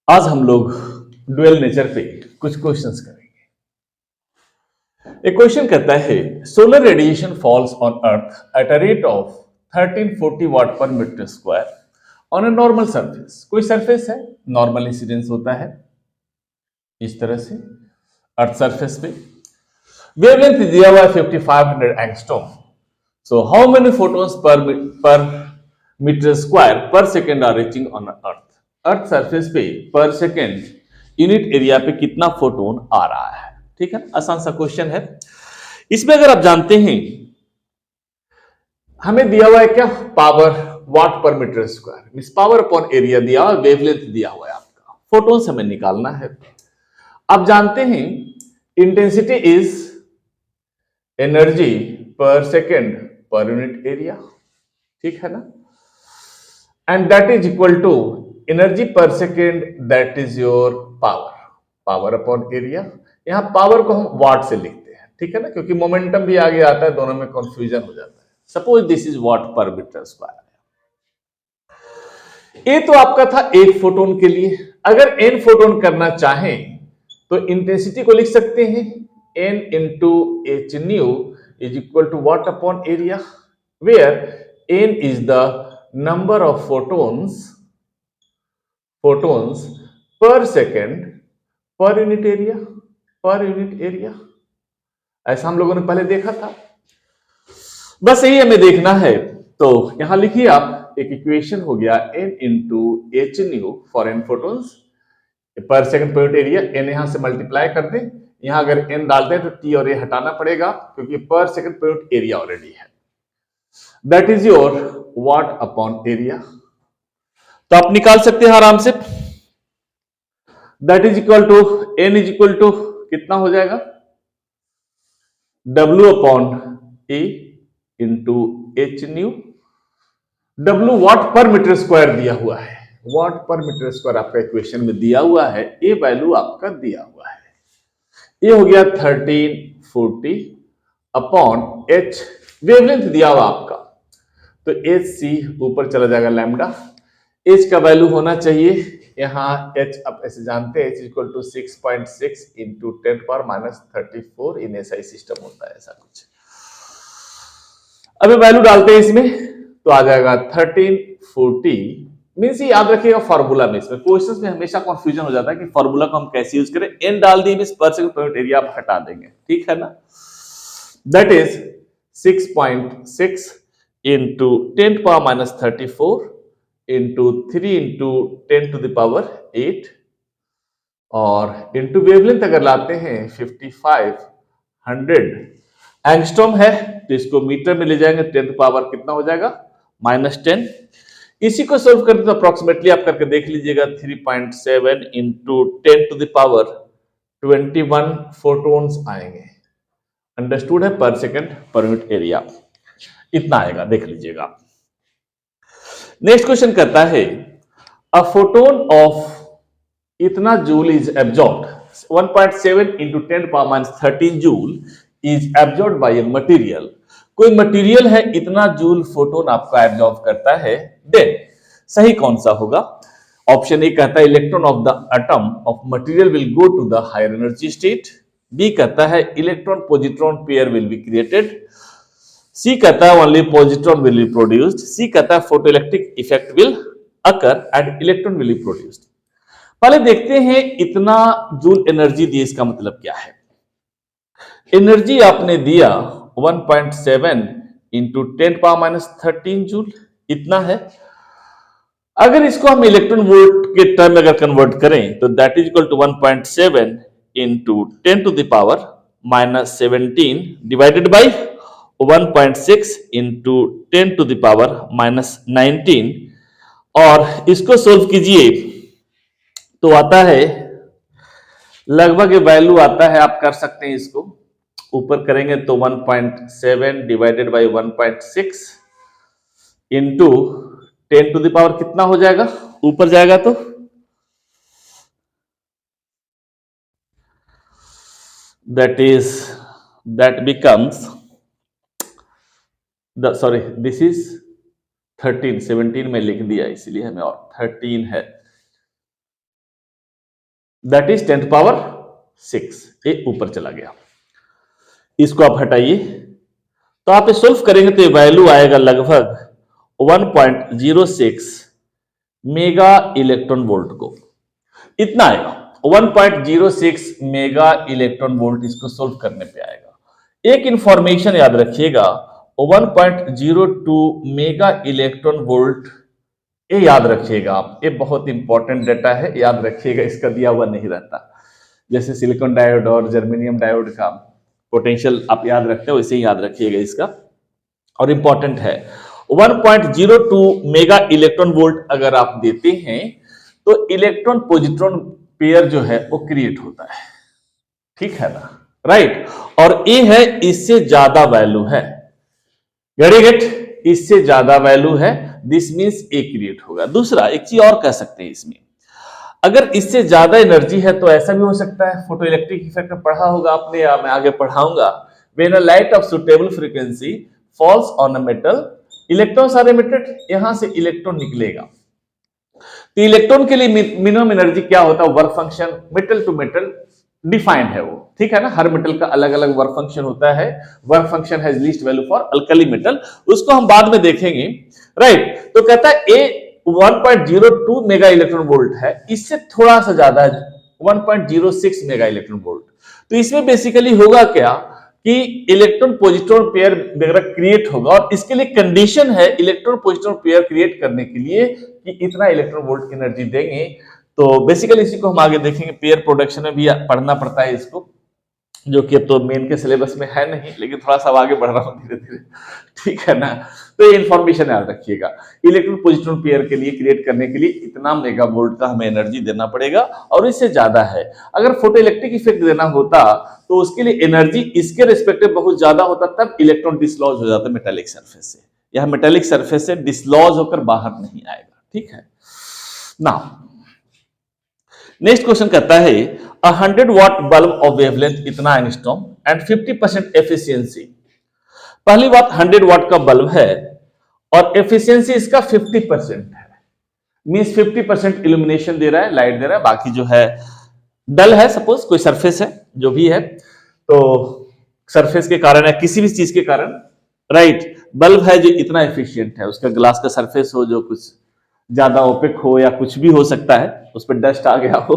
आज हम लोग ड्यूअल नेचर पे कुछ क्वेश्चंस करेंगे। एक क्वेश्चन कहता है solar radiation falls on earth at a rate of 1340 watt per metre square on a normal surface. कोई सरफेस है, नॉर्मल इंसिडेंस होता है इस तरह से अर्थ सरफेस पे। वेवलेंथ दिया हुआ है 5500 angstrom. So how many photons per metre square per second are reaching on earth. Earth surface पे पर सेकेंड यूनिट एरिया पे कितना फोटोन आ रहा है। ठीक है, आसान सा क्वेश्चन है। इसमें अगर आप जानते हैं, हमें दिया हुआ है क्या, power watt per metre square, mean power upon area दिया हुआ, वेवलेंथ दिया हुआ है आपका, फोटोन्स हमें निकालना है। आप जानते हैं intensity is energy per second per unit area, ठीक है ना, and that is equal to energy per second, that is your power, power upon area. यहां पावर को हम वाट से लिखते हैं, ठीक है ना, क्योंकि मोमेंटम भी आगे आता है, दोनों में कंफ्यूजन हो जाता है। Suppose this is what per metre square. ये तो आपका था एक फोटोन के लिए। अगर एन फोटोन करना चाहें तो इंटेंसिटी को लिख सकते हैं N into H nu is equal to watt upon area, where N is the number of photons per second per unit area, per unit area. ऐसा हम लोगों ने पहले देखा था, बस यही हमें देखना है। तो यहां लिखिए आप, एक इक्वेशन हो गया N into H nu for N photons per second per unit area. N यहां से मल्टीप्लाई कर दें, यहां अगर एन डालते हैं तो टी और ए हटाना पड़ेगा क्योंकि per second per unit area already है। That is your watt upon area. तो आप निकाल सकते हैं आराम से। That is equal to N is equal to कितना हो जाएगा, W upon A into H nu. W watt per metre square दिया हुआ है, वाट पर मीटर स्क्वायर आपका इक्वेशन में दिया हुआ है, ए वैल्यू आपका दिया हुआ है। ये हो गया 1340 अपॉन एच, वेवलेंथ दिया हुआ आपका, तो एच सी ऊपर चला जाएगा लैम्डा। एच का वैल्यू होना चाहिए यहां, एच आप ऐसे जानते हैं, H equal to 6.6 into 10⁻34 in SI system होता है ऐसा कुछ। अभी वैल्यू डालते हैं इसमें तो आ जाएगा 1340। मीन्स याद रखिएगा फॉर्मूला में, इसमें क्वेश्चंस में हमेशा कंफ्यूजन हो जाता है कि फॉर्मूला को हम कैसे यूज करें। एन डाल दी मीन्स पर सेकंड पर एरिया आप हटा देंगे, ठीक है ना। That is 6.6 into 10⁻34 into 3 into 10⁸ 8 और इंटू वेवलेंथ अगर लाते हैं 5500 एंगस्ट्रॉम है, तो इसको मीटर में ले जाएंगे, 10 पावर कितना हो जाएगा, -10। इसी को सोल्व करते तो अप्रोक्सीमेटली आप करके देख लीजिएगा, 3.7 इंटू 10⁻21 फोटोन्स आएंगे। अंडरस्टूड है, पर सेकंड पर यूनिट एरिया इतना आएगा, देख लीजिएगा। नेक्स्ट क्वेश्चन कहता है अ फोटोन ऑफ इतना joule is absorbed, 1.7 into 10⁻13 joule is absorbed bye a material. कोई मटेरियल है, इतना जूल फोटोन आपका एब्जॉर्ब करता है, देन सही कौन सा होगा। ऑप्शन ए कहता है electron of the atom of material will go to the higher energy state. B कहता है electron positron pair will be created. C कहता है only positron will be produced. C कहता है photoelectric effect will occur and electron will be produced. पहले देखते हैं इतना जूल एनर्जी दी, इसका मतलब क्या है। एनर्जी आपने दिया 1.7 इंटू 10⁻13 जूल, इतना है। अगर इसको हम इलेक्ट्रॉन वोल्ट के टर्म में अगर कन्वर्ट करें तो that is equal to 1.7 into 10⁻17 divided by 1.6 into 10⁻19 और इसको सोल्व कीजिए तो आता है लगभग वैल्यू आता है, आप कर सकते हैं इसको ऊपर करेंगे तो 1.7 डिवाइडेड बाई 1.6 इंटू 10⁻, कितना हो जाएगा ऊपर जाएगा तो that becomes sorry this is 13, 17 में लिख दिया इसलिए हमें, और 13 है दैट इज 10 पावर 6, ये ऊपर चला गया। इसको आप हटाइए तो आप सोल्व करेंगे तो ये वैल्यू आएगा लगभग 1.06 मेगा इलेक्ट्रॉन वोल्ट को, इतना आएगा 1.06 मेगा इलेक्ट्रॉन वोल्ट इसको सोल्व करने पे आएगा। एक इंफॉर्मेशन याद रखिएगा, 1.02 मेगा इलेक्ट्रॉन वोल्ट, ये याद रखिएगा आप, ये बहुत इंपॉर्टेंट डेटा है, याद रखिएगा, इसका दिया हुआ नहीं रहता। जैसे सिलिकॉन डायोड और जर्मेनियम डायोड का पोटेंशियल आप याद रखते हो, वैसे ही याद रखिएगा इसका, और इंपॉर्टेंट है। 1.02 मेगा इलेक्ट्रॉन वोल्ट अगर आप देते हैं तो इलेक्ट्रॉन पॉजिट्रॉन पेयर जो है वो क्रिएट होता है, ठीक है ना, राइट। और ए है, इससे ज्यादा वैल्यू है, वेरी गुड, इससे ज्यादा वैल्यू है, दिस मींस ए क्रिएट होगा। दूसरा एक चीज और कह सकते हैं इसमें, अगर इससे ज्यादा एनर्जी है तो ऐसा भी हो सकता है, फोटो इलेक्ट्रिक इफेक्ट पढ़ा होगा आपने या मैं आगे पढ़ाऊंगा, when a light of suitable frequency falls on a metal, electrons are emitted, यहां से इलेक्ट्रॉन निकलेगा। तो इलेक्ट्रॉन के लिए मिनिमम एनर्जी क्या होता है, work function metal to metal defined है वो, ठीक है ना, हर मेटल का अलग अलग वर्क फंक्शन होता है। Work function has least value for alkali metal, उसको हम बाद में देखेंगे, राइट। तो कहता है ए 1.02 मेगा इलेक्ट्रॉन वोल्ट है, इससे थोड़ा सा ज्यादा है 1.06 मेगा इलेक्ट्रॉन वोल्ट। तो इसमें बेसिकली होगा क्या कि इलेक्ट्रॉन पॉजिट्रॉन पेयर वगैरह क्रिएट होगा, और इसके लिए कंडीशन है इलेक्ट्रॉन पॉजिट्रॉन पेयर क्रिएट करने के लिए कि इतना इलेक्ट्रॉन वोल्ट की एनर्जी देंगे। तो बेसिकली इसी को हम आगे देखेंगे, पेयर प्रोडक्शन में भी पढ़ना पड़ता है इसको, जो कि अब तो मेन के सिलेबस में है नहीं, लेकिन थोड़ा सा आगे बढ़ रहा हूं धीरे धीरे, ठीक है ना। तो ये इंफॉर्मेशन याद रखिएगा, इलेक्ट्रॉन पॉजिट्रॉन पेयर के लिए क्रिएट करने के लिए इतना मेगा वोल्ट का हमें एनर्जी देना पड़ेगा, और इससे ज्यादा है। अगर फोटो इलेक्ट्रिक इफेक्ट देना होता तो उसके लिए एनर्जी इसके रिस्पेक्टिव बहुत ज्यादा होता, तब इलेक्ट्रॉन डिसलॉज हो जाता मेटेलिक सरफेस से, यह मेटेलिक सरफेस से डिसलॉज होकर बाहर नहीं आएगा, ठीक है ना। नेक्स्ट क्वेश्चन कहता है 100 वाट बल्ब ऑफ वेवलेंथ इतना एंगस्ट्रॉम एंड 50% एफिशिएंसी। पहली बात 100 वाट का बल्ब है और एफिशिएंसी इसका 50% है, मींस 50% इल्यूमिनेशन दे रहा है, लाइट दे रहा है, बाकी जो है डल है। सपोज कोई सरफेस है जो भी है, तो सरफेस के कारण या किसी भी चीज के कारण, राइट, बल्ब है जो इतना एफिशिएंट है, उसका ग्लास का सरफेस हो जो कुछ ज्यादा ओपेक हो या कुछ भी हो सकता है, उस पर डस्ट आ गया हो,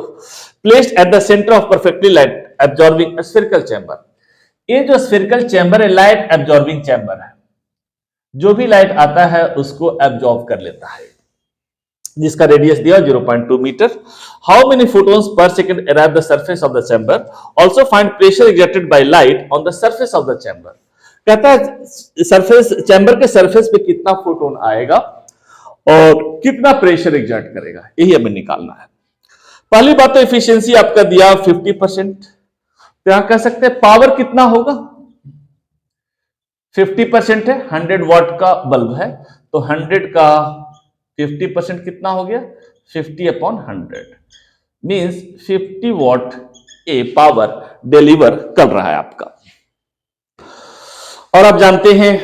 placed at the centre of perfectly light absorbing spherical chamber. ये जो स्फेरिकल चैम्बर है, लाइट एब्जॉर्बिंग चैम्बर है, जो भी लाइट आता है उसको एब्जॉर्ब कर लेता है, जिसका रेडियस दिया 0.2 metre. How many photons per second arrive the surface of the chamber, also find pressure exerted by light on the surface of the chamber. कहता है सरफेस, चैम्बर के सरफेस पे कितना फोटोन आएगा और कितना प्रेशर एग्जर्ट करेगा, यही हमें निकालना है। पहली बात तो एफिशिएंसी आपका दिया 50%, तो यहां कह सकते हैं पावर कितना होगा, 50% है, 100 वाट का बल्ब है, तो 100 का 50% कितना हो गया, 50/100, मींस 50 वाट ए पावर डिलीवर कर रहा है आपका। और आप जानते हैं,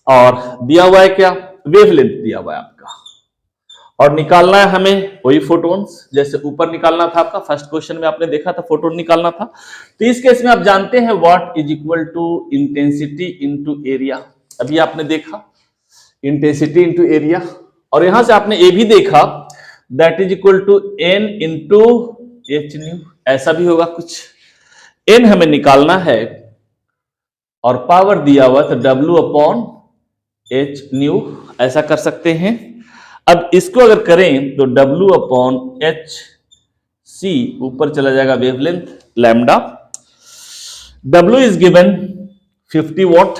और दिया हुआ है क्या, वेवलेंथ दिया हुआ है आपका, और निकालना है हमें वही फोटोन्स, जैसे ऊपर निकालना था आपका, फर्स्ट क्वेश्चन में आपने देखा था फोटोन निकालना था। तो इस केस में आप जानते हैं what is equal to intensity into area, अभी आपने देखा इंटेंसिटी इनटू एरिया, और यहां से आपने ये भी देखा that is equal to N into H nu, ऐसा भी होगा कुछ। एन हमें निकालना है और पावर दिया हुआ तो W/H न्यू, ऐसा कर सकते हैं। अब इसको अगर करें तो W/H C ऊपर चला जाएगा wavelength lambda, W is given 50 वाट,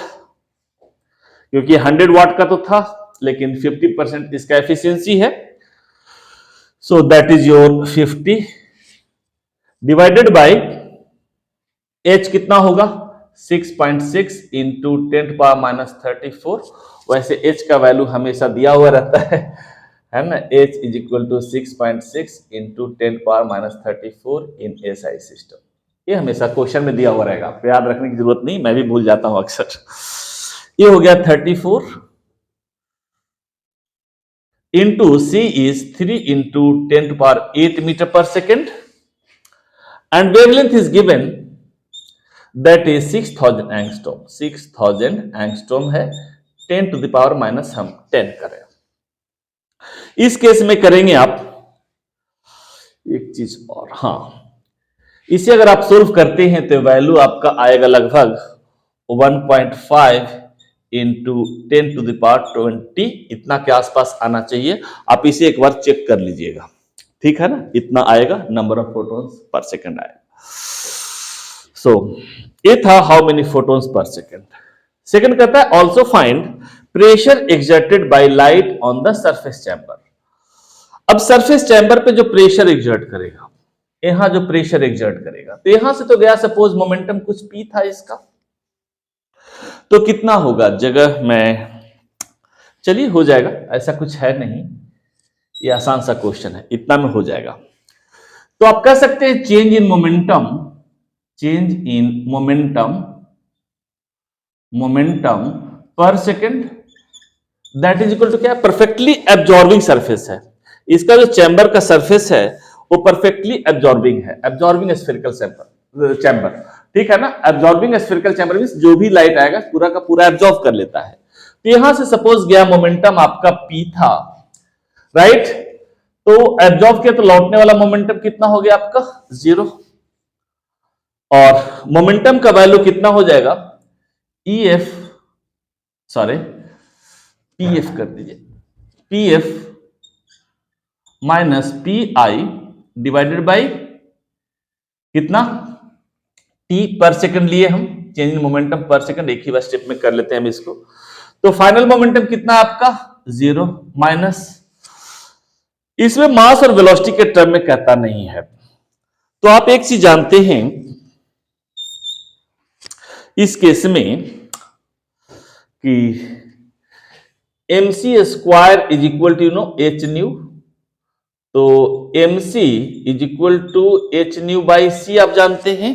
क्योंकि 100 वाट का तो था लेकिन 50% इसका एफिशिएंसी है, सो that is your 50 divided by H कितना होगा 6.6 इंटू 10⁻34। वैसे H का वैल्यू हमेशा दिया हुआ रहता है ना, H is equal to 6.6 into 10⁻34 in SI system. ये हमेशा क्वेश्चन में दिया हुआ रहेगा, आपको याद रखने की जरूरत नहीं, मैं भी भूल जाता हूं अक्सर। ये हो गया 34 into C is 3 into 10⁸ metre per second, and wavelength is given that is 6000 angstrom. 6000 angstrom है, 10 टू द पावर माइनस हम 10 करें। इस केस में करेंगे आप एक चीज और, हाँ, इसे अगर आप सोल्व करते हैं तो वैल्यू आपका आएगा लगभग 1.5 इंटू 10 टू द पावर 20, इतना के आसपास आना चाहिए। आप इसे एक बार चेक कर लीजिएगा, ठीक है ना, इतना आएगा, number of photons per second आएगा। सो ये था how many photons per second. Second कहता है also find pressure exerted by light on the surface chamber. अब सरफेस चैम्बर पे जो प्रेशर एक्सर्ट करेगा, यहां जो प्रेशर एक्सर्ट करेगा, तो यहां से तो गया, सपोज मोमेंटम कुछ पी था इसका, तो कितना होगा जगह में, चलिए हो जाएगा, ऐसा कुछ है नहीं, ये आसान सा क्वेश्चन है, इतना में हो जाएगा। तो आप कह सकते हैं change in momentum, change in momentum per second that is equal to क्या, परफेक्टली एब्जॉर्बिंग सरफेस है, इसका जो चैम्बर का सरफेस है वो परफेक्टली एब्जॉर्बिंग है, एब्जॉर्बिंग स्फेरिकल चैम्बर, ठीक है ना। एब्जॉर्बिंग स्फेरिकल चैम्बर मींस जो भी लाइट आएगा पूरा का पूरा एब्जॉर्ब कर लेता है। तो यहां से सपोज गया मोमेंटम आपका पी था, राइट, तो एब्जॉर्ब किया तो लौटने वाला मोमेंटम कितना हो गया आपका 0, और मोमेंटम का वैल्यू कितना हो जाएगा, EF, सॉरी PF कर दीजिए, PF minus PI divided by कितना, T पर सेकंड लिए हम, change in momentum per second, एक ही बार स्टेप में कर लेते हैं हम इसको। तो फाइनल मोमेंटम कितना आपका 0 माइनस, इसमें मास और वेलोसिटी के टर्म में कहता नहीं है। तो आप एक चीज जानते हैं इस केस में कि mc square is equal to h nu, तो mc is equal to h nu by c आप जानते हैं,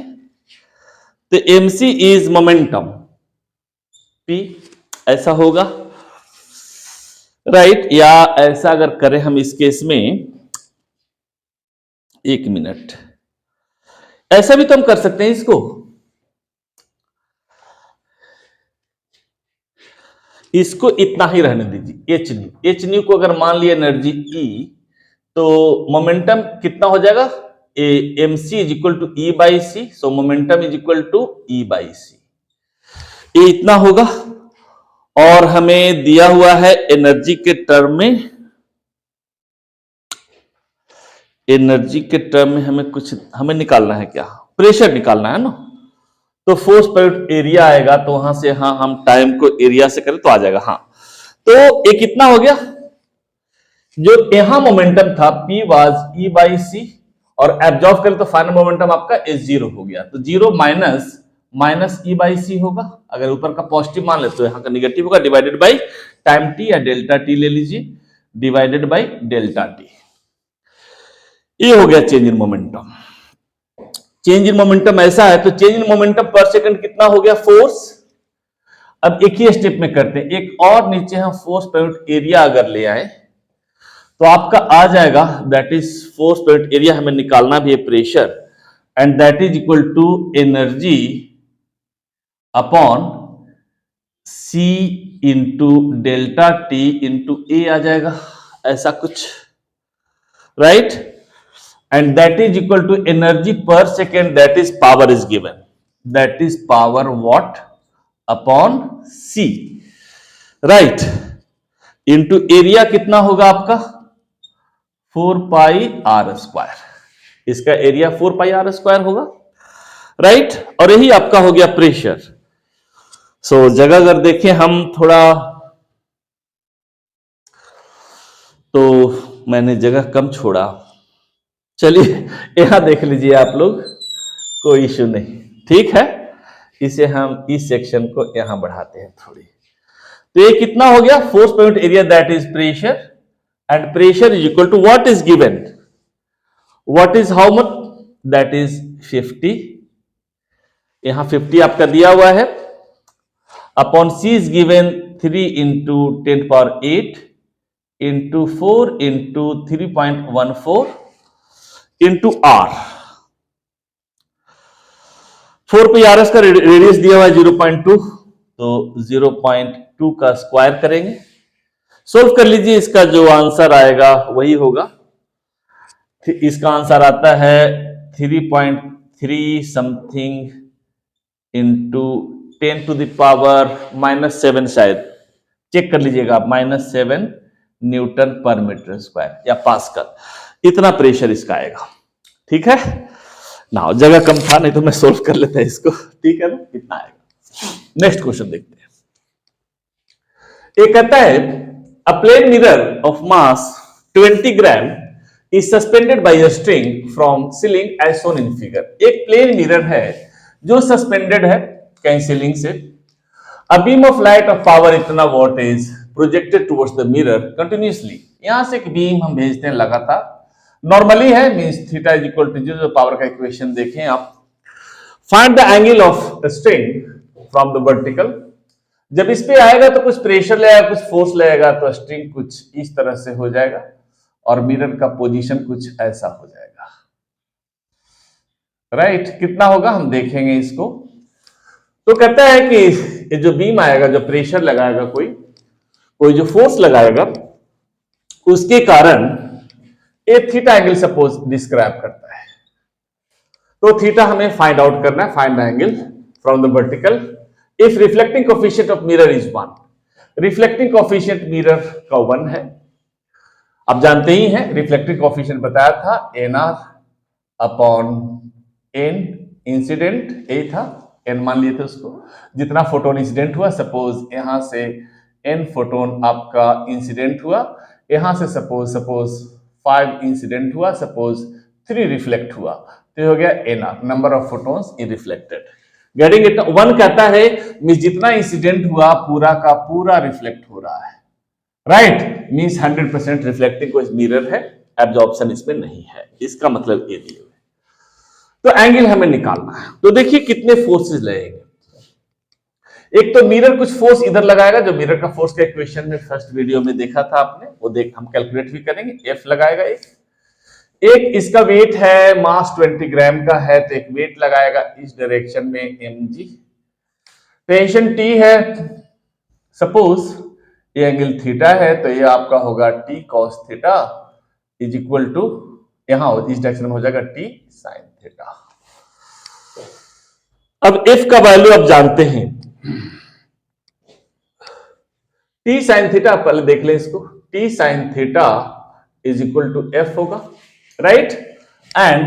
तो mc इज मोमेंटम p, ऐसा होगा, राइट। या ऐसा अगर करें हम इस केस में, एक मिनट, ऐसा भी तो हम कर सकते हैं इसको, इसको इतना ही रहने दीजिए, एच न्यू को अगर मान लिया एनर्जी E, तो मोमेंटम कितना हो जाएगा, mc is equal to E by C, so momentum is equal to E by C, ये इतना होगा। और हमें दिया हुआ है एनर्जी के टर्म में, एनर्जी के टर्म में हमें कुछ, हमें निकालना है क्या, प्रेशर निकालना है ना, तो फोर्स पर एरिया आएगा, तो वहां से हाँ हम टाइम को एरिया से करें तो आ जाएगा, हाँ। तो ये कितना हो गया, जो यहां मोमेंटम था P was E by C, और एब्जॉर्ब करें तो फाइनल मोमेंटम आपका S0 हो गया, तो 0 माइनस E बाई सी होगा, अगर ऊपर का पॉजिटिव मान ले तो यहां का निगेटिव होगा, डिवाइडेड बाई टाइम t या डेल्टा t ले लीजिए, डिवाइडेड बाई डेल्टा t, ये हो गया change in momentum. Change in momentum ऐसा है, तो change in momentum per second कितना हो गया, फोर्स। अब एक ही स्टेप में करते हैं, एक और नीचे हम फोर्स पर एरिया अगर ले आए तो आपका आ जाएगा, that is force per area हमें निकालना भी है, pressure, and that is equal to energy upon C into delta T into A आ जाएगा, ऐसा कुछ, right, and that is equal to energy per second, that is power is given, that is power watt upon C, right, into area कितना होगा आपका 4 पाई r square, इसका area 4 पाई r square होगा, right, और यही आपका हो गया प्रेशर। सो जगह अगर देखें हम थोड़ा, तो मैंने जगह कम छोड़ा, चलिए यहां देख लीजिए आप लोग, कोई इश्यू नहीं, ठीक है, इसे हम इस सेक्शन को यहां बढ़ाते हैं थोड़ी। तो ये कितना हो गया, force point area that is pressure, and pressure is equal to what is given, what is how much, that is 50, यहां 50 आपका दिया हुआ है, upon C is given 3 into 10 power 8 into 4 into 3.14 into R, 4 पे आरएस का radius दिया हुआ है 0.2, तो 0.2 का स्क्वायर करेंगे, सोल्व कर लीजिए। इसका जो आंसर आएगा वही होगा। इसका आंसर आता है 3.3 समथिंग इंटू 10⁻⁻7, शायद चेक कर लीजिएगा आप, -7 न्यूटन पर मीटर स्क्वायर या पास्कल, इतना प्रेशर इसका आएगा। ठीक है ना, जगह कम था, नहीं तो मैं सोल्व कर लेता इसको। ठीक है ना, इतना आएगा। नेक्स्ट क्वेश्चन देखते हैं। ये कहता है a plane mirror of mass 20 gram is suspended by a string from ceiling as shown in figure. एक प्लेन मिरर है जो सस्पेंडेड है कहीं सीलिंग से। A beam of light of power इतना watt is projected towards the mirror continuously. यहां से एक बीम हम भेजते हैं लगातार, नॉर्मली है, means theta is equal to 0। जो पावर का इक्वेशन देखें आप, find the angle of string from the vertical. जब इस पे आएगा तो कुछ प्रेशर लगेगा, कुछ फोर्स लगेगा, तो स्ट्रिंग कुछ इस तरह से हो जाएगा और मिरर का पोजीशन कुछ ऐसा हो जाएगा। राइट, कितना होगा हम देखेंगे इसको। तो कहता है कि ये जो बीम आएगा, जो प्रेशर लगाएगा, कोई जो फोर्स लगाएगा, उसके कारण ये थीटा एंगल सपोज डिस्क्राइब करता है। तो थीटा हमें फाइंड आउट करना है, find the angle from the vertical if reflecting coefficient of mirror is 1। Reflecting coefficient mirror का 1 है। आप जानते ही हैं, रिफ्लेक्टिंग कोएफिशिएंट बताया था nr अपॉन n इंसिडेंट, यही था, n मान लिए थे उसको। जितना फोटोन इंसिडेंट हुआ, सपोज यहां से n फोटोन आपका इंसिडेंट हुआ, यहां से सपोज 5 इंसिडेंट हुआ, सपोज 3 रिफ्लेक्ट हुआ, तो हो गया nr, number of photons in reflected. Getting it. 1 कहता है मींस जितना इंसिडेंट हुआ पूरा का पूरा रिफ्लेक्ट हो रहा है। राइट, मींस 100% रिफ्लेक्टिंग कोई मिरर है, एब्जॉर्प्शन इसमें नहीं है, इसका मतलब ये दिए हुए। तो एंगल हमें निकालना है। तो देखिए कितने फोर्सेस लगेंगे। एक तो मिरर कुछ फोर्स इधर लगाएगा, जो मिरर का फोर्स का इक्वेशन में फर्स्ट वीडियो में देखा था आपने, वो देख हम कैलकुलेट भी करेंगे। F लगाएगा एक इसका वेट है, मास 20 ग्राम का है, तो एक वेट लगाएगा इस डायरेक्शन में mg। टेंशन T है, सपोज ये एंगल थीटा है, तो ये आपका होगा T cos theta is equal to, यहां इस डायरेक्शन में हो जाएगा T sin थीटा। अब F का वैल्यू आप जानते हैं, T sin थीटा, पहले देख लें इसको, T sin theta is equal to F होगा, right, and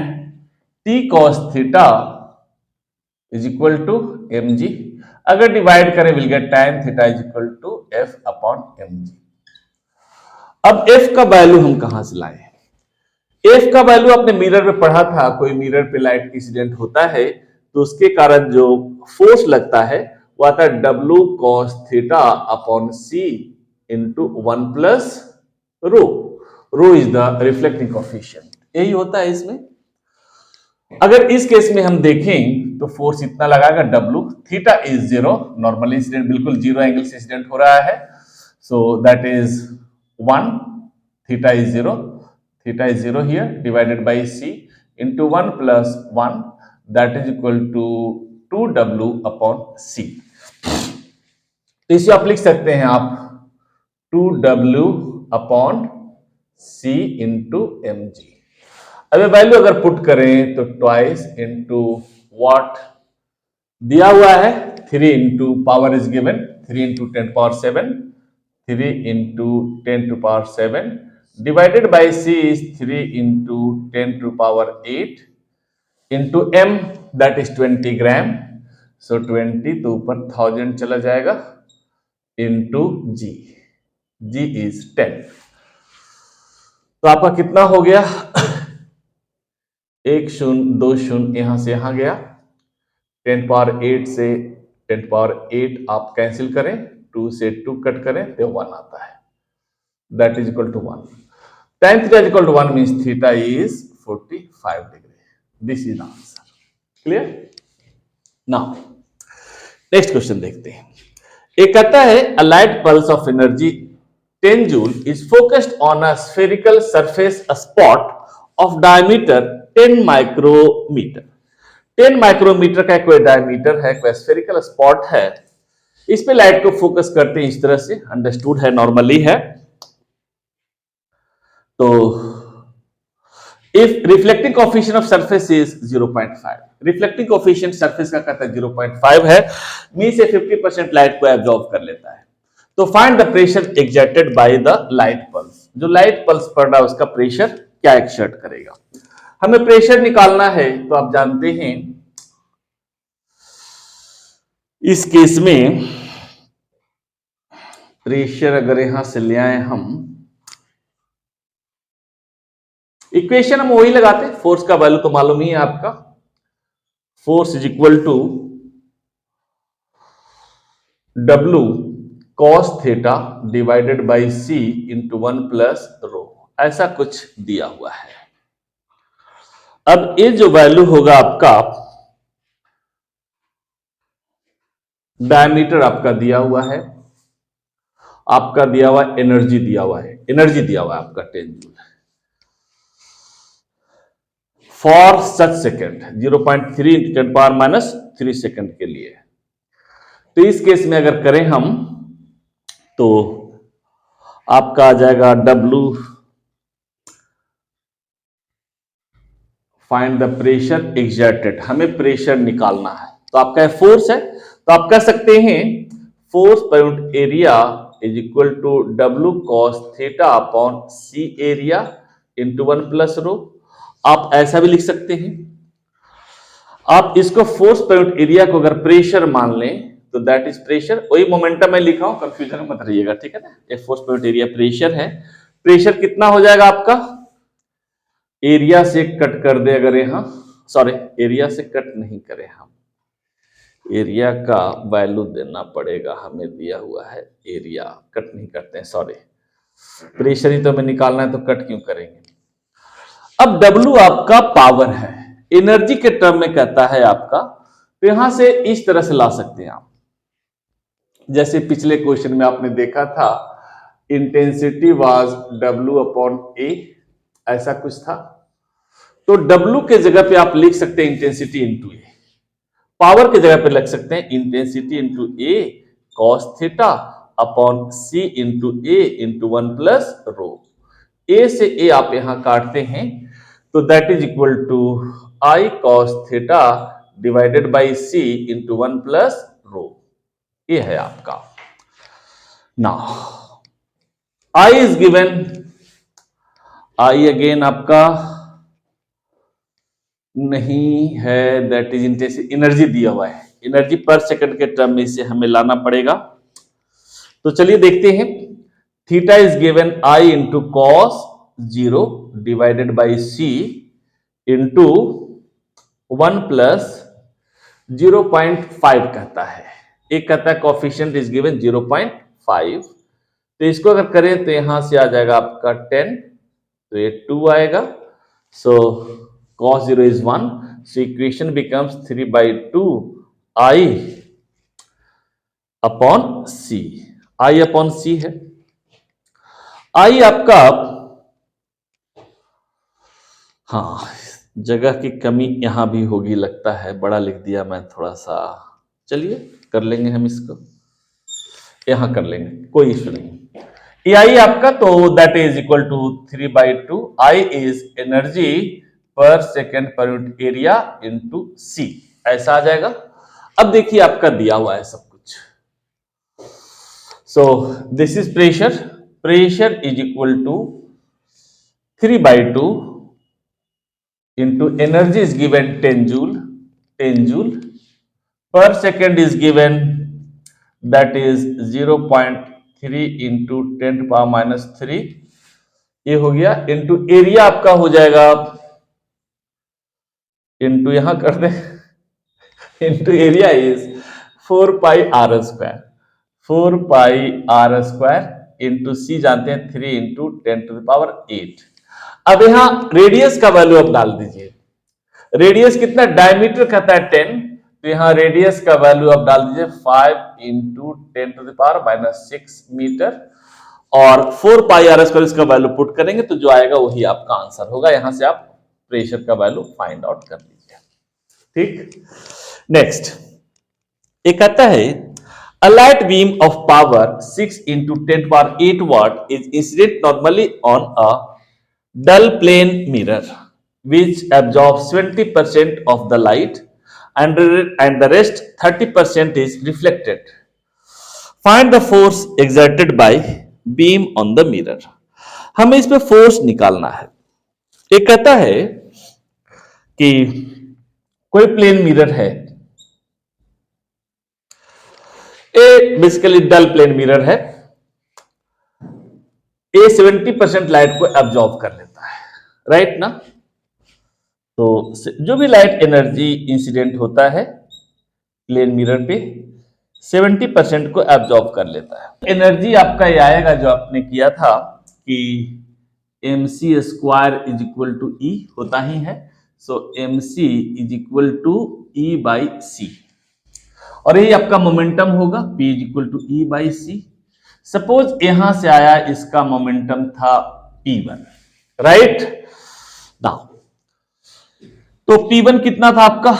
T cos theta is equal to mg। अगर डिवाइड करें will get tan theta is equal to F upon mg। अब F का value हम कहां से लाए? F का वैल्यू आपने मिरर में पढ़ा था, कोई मिरर पे लाइट इंसिडेंट होता है तो उसके कारण जो फोर्स लगता है वो आता है W cos theta upon C into 1 plus rho. Rho is the reflecting coefficient, यही होता है इसमें। अगर इस केस में हम देखें तो फोर्स इतना लगाएगा W, theta is 0, normal incident बिल्कुल 0 एंगल से इंसिडेंट हो रहा है, सो that is 1, theta is 0, theta is 0 here, divided by C into 1 plus 1, that is equal to 2W upon C। तो इसे आप लिख सकते हैं आप 2W upon C into mg। अब ये वैल्यू अगर पुट करें तो ट्वाइस इंटू वॉट दिया हुआ है, 3 into power is given, 3 into 10 power 7, 3 into 10 to power 7 divided by C is 3 into 10 to power 8 into m, that is 20 gram, so 20 तो ऊपर 1000 चला जाएगा into G, G is 10। तो आपका कितना हो गया, 1 शून्य 2 शून्य यहां से यहां गया, 10 पावर 8 से 10 पावर 8 आप कैंसिल करें, 2 से 2 कट करें तो 1 आता है, that is equal to 1। Tan theta is equal to 1 means theta is 45 degree. This is the answer. Clear? Now, next question देखते हैं। एक कहता है a light pulse of energy 10 joule is focused on a spherical surface, a spot of diameter 10 micrometer. 10 micrometer का कोई diameter है, कोई spherical spot है, इस पे लाइट को फोकस करते हैं, इस तरह से अंडरस्टूड है, नॉर्मली है। तो if reflecting coefficient of surface is 0.5, reflecting coefficient surface का कहता है 0.5 है, मीन से 50% लाइट को एब्जॉर्ब कर लेता है। तो find the pressure exerted by the light pulse, जो लाइट पल्स पड़ रहा है उसका प्रेशर क्या एक्सर्ट करेगा। हमें प्रेशर निकालना है, तो आप जानते हैं इस केस में प्रेशर अगर यहां से ले आए हम, इक्वेशन हम वही लगाते हैं, फोर्स का वैल्यू तो मालूम ही है आपका, force is equal to W cos theta divided by C into 1 plus rho, ऐसा कुछ दिया हुआ है। अब ये जो वैल्यू होगा आपका, डायमीटर आपका दिया हुआ है, आपका दिया हुआ एनर्जी दिया हुआ है, एनर्जी दिया हुआ है आपका 10 joule for such second, 0.3 × 10⁻³ second के लिए। तो इस केस में अगर करें हम, तो आपका आ जाएगा W, find the pressure exerted, हमें प्रेशर निकालना है। तो आपका फोर्स है, तो आप कह सकते हैं force per unit area is equal to W cos theta upon C area into 1 plus rho. आप ऐसा भी लिख सकते हैं, आप इसको फोर्स पर यूनिट एरिया को अगर प्रेशर मान लें तो दैट इज प्रेशर, वही मोमेंटम मैं लिखा हूं, कंफ्यूजन मत रहिएगा, ठीक है ना। ये force per unit area pressure है, प्रेशर कितना हो जाएगा आपका, एरिया से कट कर दे अगर यहां, सॉरी एरिया से कट नहीं करें हम, एरिया का वैल्यू देना पड़ेगा, हमें दिया हुआ है एरिया, कट नहीं करते हैं, सॉरी प्रेशर ही तो हमें निकालना है, तो कट क्यों करेंगे। अब W आपका पावर है, एनर्जी के टर्म में कहता है आपका, तो यहां से इस तरह से ला सकते हैं आप, जैसे पिछले क्वेश्चन में आपने देखा था intensity was W upon A, ऐसा कुछ था। तो W के जगह पे आप लिख सकते हैं इंटेंसिटी इंटू ए, पावर के जगह पे लिख सकते हैं intensity into A cos theta upon C into A into 1 plus rho. A से ए आप यहां काटते हैं, तो that is equal to I cos theta divided by C into 1 plus rho, ये है आपका। Now I is given, I again आपका नहीं है, दैट इज इंटेंसिटी, एनर्जी दिया हुआ है, एनर्जी पर सेकंड के टर्म में इसे हमें लाना पड़ेगा। तो चलिए देखते हैं, theta is given I into cos 0 divided by C into 1 plus 0.5 कहता है, एक कहता है कोएफिशिएंट इज गिवन 0.5, तो इसको अगर करें तो यहां से आ जाएगा आपका 10, तो ये 2 आएगा, सो cos 0 is 1, so equation becomes 3/2 I upon C, I upon C है। I आपका, हाँ जगह की कमी यहां भी होगी लगता है, बड़ा लिख दिया मैं थोड़ा सा, चलिए कर लेंगे हम इसको, यहां कर लेंगे, कोई इश्यू नहीं। ये I आपका, तो that is equal to 3/2, I is energy per second per unit area into C, ऐसा आ जाएगा। अब देखिए आपका दिया हुआ है सब कुछ, so this is pressure, pressure is equal to 3/2 into energy is given 10 joule, 10 joule per second is given, that is 0.3 into 10⁻³ ये हो गया, इंटू एरिया आपका हो जाएगा, इंटू यहां कर दे, into area is 4πr², 4πr² into C जानते हैं 3 इंटू 10⁸। अब यहां रेडियस का वैल्यू आप डाल दीजिए, रेडियस कितना, डायमीटर कहता है 10, तो यहां रेडियस का वैल्यू आप डाल दीजिए 5 इंटू 10⁻⁻6 मीटर, और 4πr² इसका वैल्यू पुट करेंगे तो जो आएगा वही आपका आंसर होगा। यहां से आप प्रेशर का वैल्यू फाइंड आउट कर लीजिए, ठीक। नेक्स्ट एक आता है a light beam of power 6 into 10 power 8 watt is incident normally on a dull plane mirror which absorbs 20% of the light and the rest 30% is reflected. Find the force exerted by beam on the mirror. हमें इस पे force निकालना है। एक कहता है कि कोई प्लेन मिरर है, ए बेसिकली डल प्लेन मिरर है, ए 70% लाइट को एब्जॉर्ब कर लेता है, राइट ना। तो जो भी लाइट एनर्जी इंसिडेंट होता है प्लेन मिरर पे 70% को एब्जॉर्ब कर लेता है। एनर्जी आपका ये आएगा जो आपने किया था कि mc square is equal to E होता ही है, so mc is equal to E by C, और यही आपका मोमेंटम होगा p is equal to E by C. Suppose यहां से आया, इसका मोमेंटम था p1, राइट नाउ। तो P1 कितना था आपका,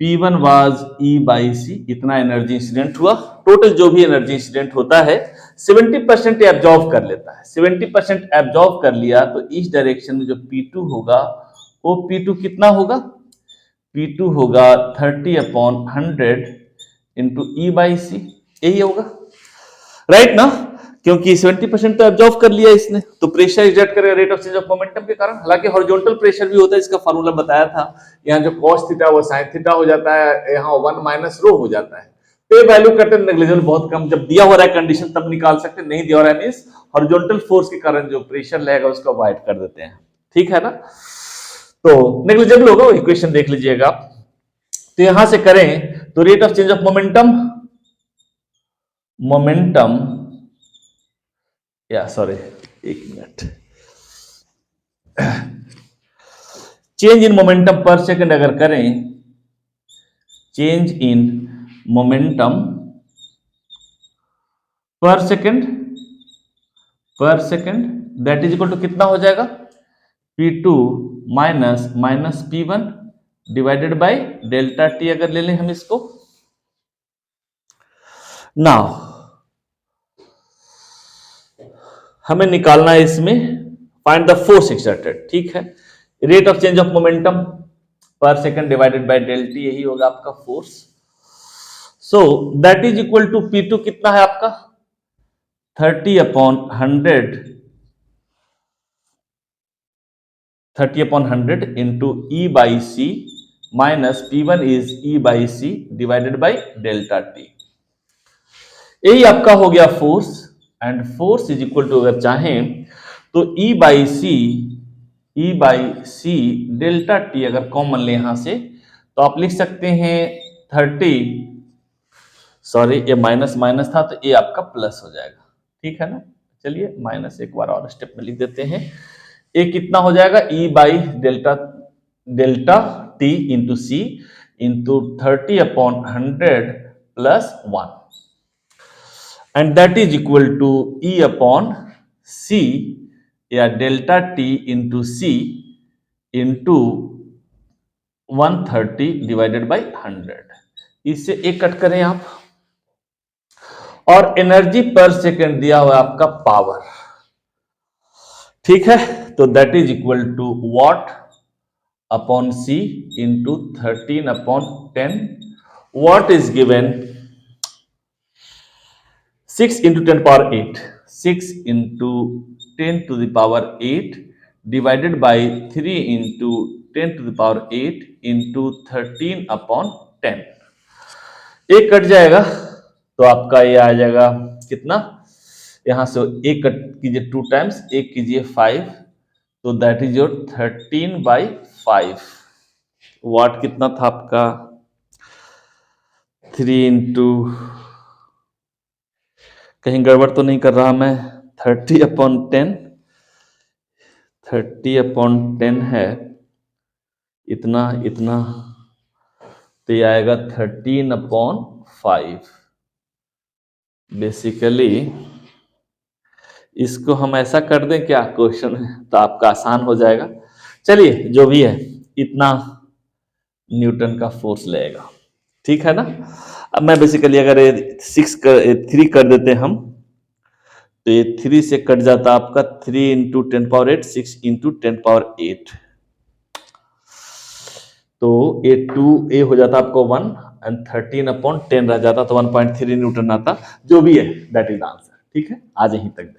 P1 वाज E बाई सी, इतना एनर्जी इंसिडेंट हुआ। टोटल जो भी एनर्जी इंसिडेंट होता है 70% एब्जॉर्ब कर लेता है, 70% एब्जॉर्ब कर लिया, तो इस डायरेक्शन में जो P2 होगा वो P2 कितना होगा, P2 होगा 30/100 इंटू ई बाई सी, यही होगा, राइट ना, क्योंकि 70% तो एब्जॉर्ब कर लिया इसने, तो प्रेशर एग्जर्ट करेगा rate of change of momentum के कारण। हालांकि हॉरिजॉन्टल प्रेशर भी होता है, इसका फार्मूला बताया था, यहाँ जो cos थीटा वो sin थीटा हो जाता है, यहाँ 1 माइनस रो हो जाता है। तो ये वैल्यू करते नेग्लिजिबल बहुत कम, जब दिया हो रहा है कंडीशन तब निकाल सकते, नहीं दिया हो रहा है मींस हॉरिजॉन्टल फोर्स के कारण जो प्रेशर लगेगा उसको अवॉइड कर देते हैं, ठीक है ना। तो नेग्लिजिबल होगा, इक्वेशन देख लीजिएगा। तो यहां से करें तो rate of change of momentum या सॉरी एक minute, change in momentum per second अगर करें, change in momentum per second that is equal to कितना हो जाएगा, P2 minus P1 divided by delta T, अगर ले लें हम इसको। नाउ हमें निकालना है इसमें फाइंड द फोर्स एक्सर्टेड, ठीक है। Rate of change of momentum per second divided by del T, यही होगा आपका force. So that is equal to P2 कितना है आपका 30/100 into E by C minus P1 is E by C divided by delta T, यही आपका हो गया force. And force is equal to अगर चाहें तो E by C delta T अगर कॉमन ले यहां से तो आप लिख सकते हैं 30, सॉरी ये माइनस माइनस था तो ये आपका प्लस हो जाएगा, ठीक है ना। चलिए माइनस एक बार और स्टेप में लिख देते हैं, ये कितना हो जाएगा E by delta T into C into 30/100 plus 1, and that is equal to E upon C या delta T into C into 130 divided by 100, इससे एक कट करें आप, और एनर्जी पर सेकेंड दिया हुआ आपका पावर, ठीक है। तो that is equal to watt upon C into 13/10, watt is given 6 into 10 power 8, 6 into 10 to the power 8 divided by 3 into 10 to the power 8 into 13/10, एक कट जाएगा तो आपका ये आ जाएगा कितना, यहां से एक कट कीजिए 2 टाइम्स, एक कीजिए 5, तो दैट इज योर 13/5। वाट कितना था आपका 3 इंटू, कहीं गड़बड़ तो नहीं कर रहा मैं, 30/10 है, इतना इतना, तो ये आएगा 13/5। बेसिकली इसको हम ऐसा कर दें क्या क्वेश्चन, तो आपका आसान हो जाएगा। चलिए जो भी है इतना न्यूटन का फोर्स लगेगा। ठीक है ना। अब मैं बेसिकली अगर ये 3 कर देते हम, तो ये 3 से कट जाता आपका 3 इंटू 10 पावर 8, 6 इंटू 10 पावर 8, तो ये 2a हो जाता आपको 1 एंड 13/10 रह जाता, तो 1.3 न्यूटन आता। जो भी है दैट इज आंसर। ठीक है, आज यहीं तक।